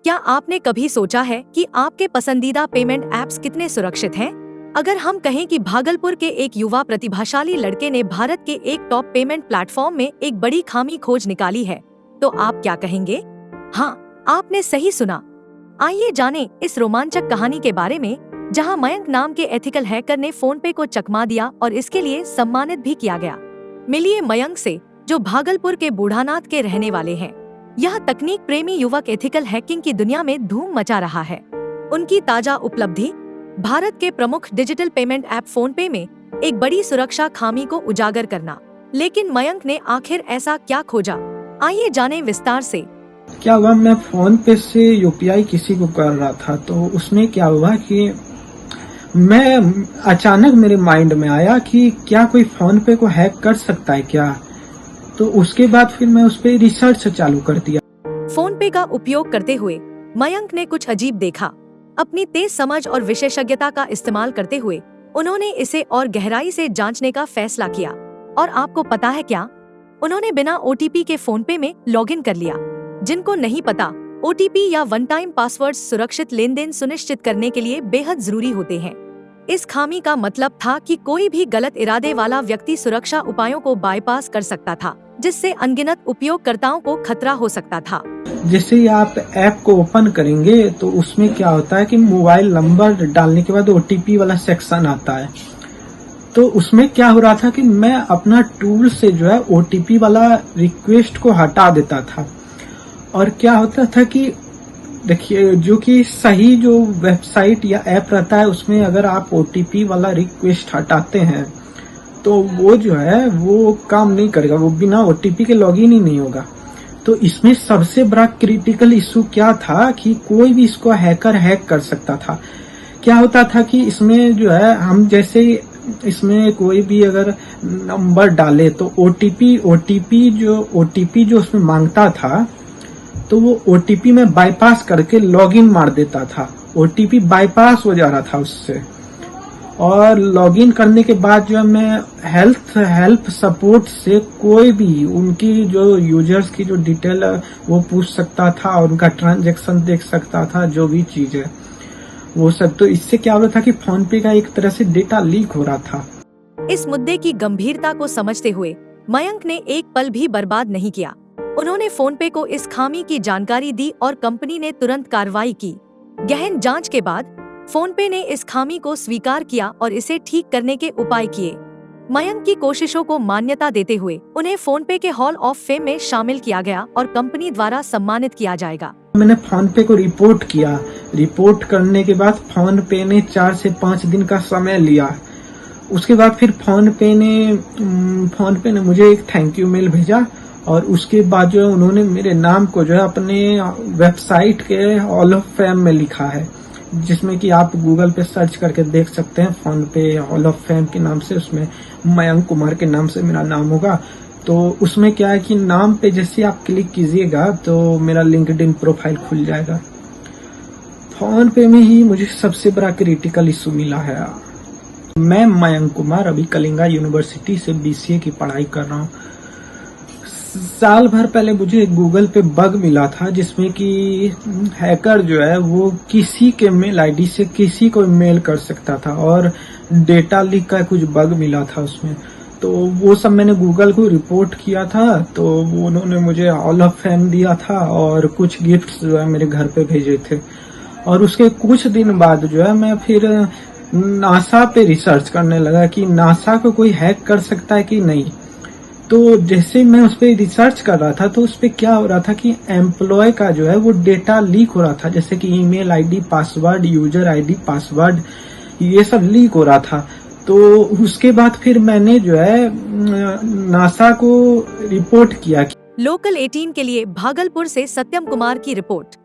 क्या आपने कभी सोचा है कि आपके पसंदीदा पेमेंट ऐप्स कितने सुरक्षित हैं? अगर हम कहें कि भागलपुर के एक युवा प्रतिभाशाली लड़के ने भारत के एक टॉप पेमेंट प्लेटफॉर्म में एक बड़ी खामी खोज निकाली है, तो आप क्या कहेंगे? हाँ, आपने सही सुना। आइए जानें इस रोमांचक कहानी के बारे में, जहां मयंक नाम के एथिकल हैकर ने फोन पे को चकमा दिया और इसके लिए सम्मानित भी किया गया। मिलिए मयंक से, जो भागलपुर के बूढ़ानाथ के रहने वाले हैं। यह तकनीक प्रेमी युवक एथिकल हैकिंग की दुनिया में धूम मचा रहा है। उनकी ताजा उपलब्धि, भारत के प्रमुख डिजिटल पेमेंट ऐप फोन पे में एक बड़ी सुरक्षा खामी को उजागर करना। लेकिन मयंक ने आखिर ऐसा क्या खोजा? आइए जानें विस्तार से। क्या हुआ, मैं फोन पे से यूपीआई किसी को कर रहा था, तो उसमें क्या हुआ कि मैं अचानक मेरे माइंड में आया कि क्या कोई फोन पे को हैक कर सकता है क्या। तो उसके बाद फिर मैं उस पे रिसर्च चालू कर दिया। फोन पे का उपयोग करते हुए मयंक ने कुछ अजीब देखा। अपनी तेज समझ और विशेषज्ञता का इस्तेमाल करते हुए उन्होंने इसे और गहराई से जांचने का फैसला किया। और आपको पता है क्या? उन्होंने बिना ओटीपी के फोन पे में लॉगिन कर लिया। जिनको नहीं पता, ओटीपी या वन टाइम पासवर्ड सुरक्षित लेनदेन सुनिश्चित करने के लिए बेहद जरूरी होते हैं। इस खामी का मतलब था कि कोई भी गलत इरादे वाला व्यक्ति सुरक्षा उपायों को बाईपास कर सकता था, जिससे अनगिनत उपयोगकर्ताओं को खतरा हो सकता था। जैसे ही आप ऐप को ओपन करेंगे तो उसमें क्या होता है कि मोबाइल नंबर डालने के बाद ओटीपी वाला सेक्शन आता है। तो उसमें क्या हो रहा था कि मैं अपना टूल से जो है ओटीपी वाला रिक्वेस्ट को हटा देता था। और क्या होता था कि देखिए, जो कि सही जो वेबसाइट या ऐप रहता है उसमें अगर आप ओटीपी वाला रिक्वेस्ट हटाते हैं तो वो जो है वो काम नहीं करेगा, वो बिना ओटीपी के लॉगिन ही नहीं होगा। तो इसमें सबसे बड़ा क्रिटिकल इशू क्या था कि कोई भी इसको हैकर हैक कर सकता था। क्या होता था कि इसमें जो है हम जैसे इसमें कोई भी अगर नंबर डाले तो ओटीपी जो उसमें मांगता था, तो वो ओटीपी में बाईपास करके लॉगिन मार देता था। ओटीपी बाईपास हो जा रहा था उससे। और लॉगिन करने के बाद जो मैं हेल्प सपोर्ट से कोई भी उनकी जो यूजर्स की जो डिटेल वो पूछ सकता था और उनका ट्रांजैक्शन देख सकता था, जो भी चीज है वो सब। तो इससे क्या हो रहा था कि फोन पे का एक तरह से डेटा लीक हो रहा था। इस मुद्दे की गंभीरता को समझते हुए मयंक ने एक पल भी बर्बाद नहीं किया। उन्होंने फोन पे को इस खामी की जानकारी दी और कंपनी ने तुरंत कार्रवाई की। गहन जांच के बाद फोन पे ने इस खामी को स्वीकार किया और इसे ठीक करने के उपाय किए। मयंक की कोशिशों को मान्यता देते हुए उन्हें फोन पे के हॉल ऑफ फेम में शामिल किया गया और कंपनी द्वारा सम्मानित किया जाएगा। मैंने फोन पे को रिपोर्ट किया। रिपोर्ट करने के बाद फोन पे ने 4 से 5 दिन का समय लिया। उसके बाद फिर फोन पे ने मुझे एक थैंक यू मेल भेजा। और उसके बाद जो है उन्होंने मेरे नाम को जो है अपने वेबसाइट के हॉल ऑफ फेम में लिखा है, जिसमें कि आप गूगल पे सर्च करके देख सकते हैं। फोन पे हॉल ऑफ फेम के नाम से उसमें मयंक कुमार के नाम से मेरा नाम होगा। तो उसमें क्या है कि नाम पे जैसे आप क्लिक कीजिएगा तो मेरा लिंक्डइन प्रोफाइल खुल जाएगा। फोन पे में ही मुझे सबसे बड़ा क्रिटिकल इशू मिला है। मैं मयंक कुमार अभी कलिंगा यूनिवर्सिटी से बीसीए की पढ़ाई कर रहा हूँ। साल भर पहले मुझे गूगल पे बग मिला था, जिसमें कि हैकर जो है वो किसी के मेल आईडी से किसी को मेल कर सकता था और डेटा लीक का कुछ बग मिला था उसमें। तो वो सब मैंने गूगल को रिपोर्ट किया था। तो वो उन्होंने मुझे हॉल ऑफ फेम दिया था और कुछ गिफ्ट्स जो है मेरे घर पे भेजे थे। और उसके कुछ दिन बाद जो है मैं फिर नासा पे रिसर्च करने लगा कि नासा को कोई हैक कर सकता है कि नहीं। तो जैसे मैं उस पर रिसर्च कर रहा था तो उस पर क्या हो रहा था कि एम्प्लॉय का जो है वो डेटा लीक हो रहा था, जैसे कि email ID, password, user ID, password, ये सब लीक हो रहा था। तो उसके बाद फिर मैंने जो है नासा को रिपोर्ट किया। लोकल 18 के लिए भागलपुर से सत्यम कुमार की रिपोर्ट।